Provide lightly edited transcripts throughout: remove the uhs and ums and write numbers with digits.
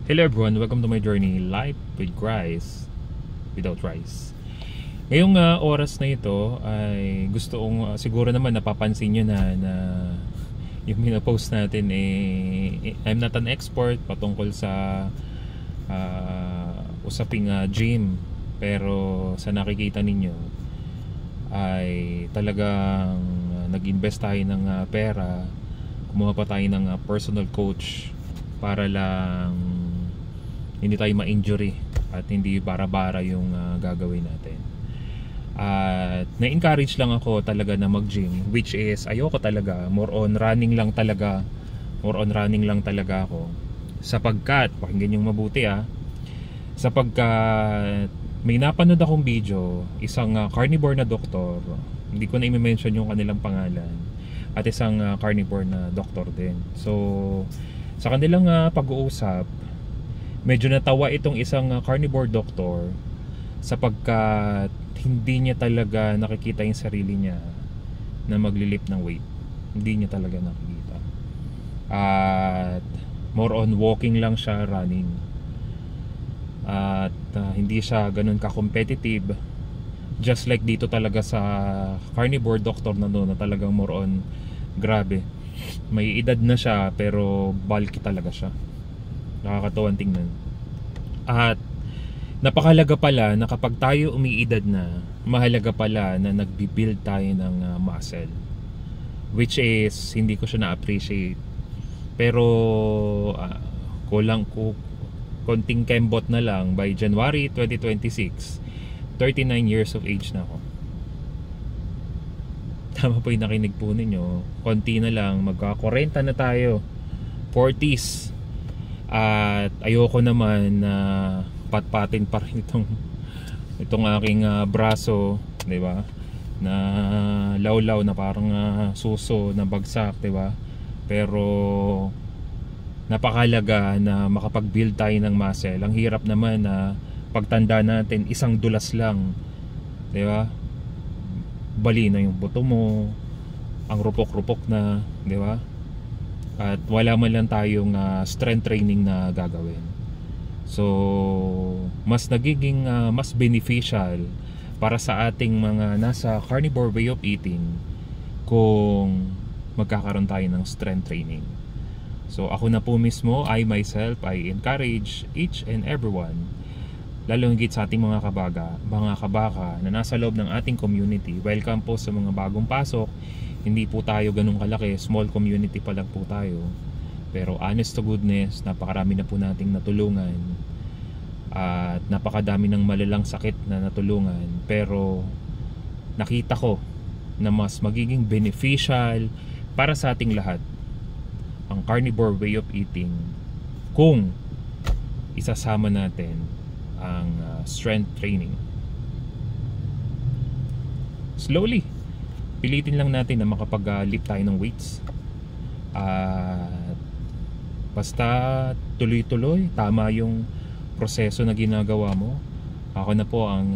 Hello everyone, welcome to my journey, Life with Rice Without Rice. Ngayong oras na ito ay gusto kong siguro naman napapansin nyo na yung minapost natin I'm not an expert patungkol sa usaping gym, pero sa nakikita ninyo ay talagang nag-invest tayo ng pera, kumuha pa tayo ng personal coach para lang hindi tayo ma-injury at hindi bara-bara yung gagawin natin. At na-encourage lang ako talaga na mag-gym, which is ayoko talaga, more on running lang talaga ako, sapagkat pakinggan yung mabuti sapagkat may napanood akong video, isang carnivore na doktor, hindi ko na i-mention yung kanilang pangalan, at isang carnivore na doktor din. So sa kanilang pag-uusap, medyo natawa itong isang carnivore doctor sapagkat hindi niya talaga nakikita yung sarili niya na maglilift ng weight. Hindi niya talaga nakikita. At more on walking lang siya, running. At hindi siya ganun ka-competitive. Just like dito talaga sa carnivore doctor na doon, na talagang more on grabe. May edad na siya pero bulky talaga siya. Nakakatuwang tingnan. At napakahalaga pala na kapag tayo umiidad na, mahalaga pala na nagbi-build tayo ng muscle, which is hindi ko siya na-appreciate. Pero konting kembot na lang, by January 2026 39 years of age na ako. Tama po yung nakinig po ninyo, konti na lang, magka-40 na tayo, 40s. At ayoko naman na patpatin pa rin itong aking braso, 'di ba? Na lawlaw na parang suso na bagsak, 'di ba? Pero napakahalaga na makapag-build tayo ng muscle. Ang hirap naman na pagtanda natin, isang dulas lang, 'di ba? Bali na yung buto mo, ang rupok-rupok na, 'di ba? At wala man lang tayong strength training na gagawin. So mas nagiging mas beneficial para sa ating mga nasa carnivore way of eating kung magkakaroon tayo ng strength training. So ako na po mismo, I myself, I encourage each and everyone, lalo higit sa ating mga kabaka na nasa loob ng ating community. Welcome po sa mga bagong pasok. Hindi po tayo ganun kalaki, small community pa lang po tayo. Pero honest to goodness, napakarami na po nating natulungan. At napakadami ng malalang sakit na natulungan. Pero nakita ko na mas magiging beneficial para sa ating lahat ang carnivore way of eating kung isasama natin ang strength training. Slowly, pilitin lang natin na makapag-lift tayo ng weights. At basta tuloy-tuloy, tama yung proseso na ginagawa mo. Ako na po ang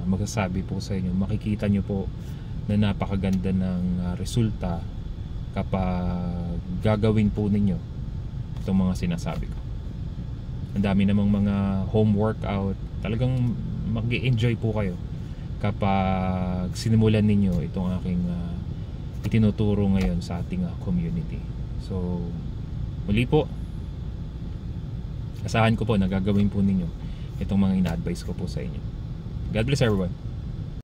magsasabi po sa inyo. Makikita nyo po na napakaganda ng resulta kapag gagawin po ninyo itong mga sinasabi ko. Ang dami namang mga home workout. Talagang mag-i-enjoy po kayo kapag sinimulan ninyo itong aking itinuturo ngayon sa ating community. So muli po, asahan ko po na gagawin po ninyo itong mga ina-advise ko po sa inyo. God bless everyone.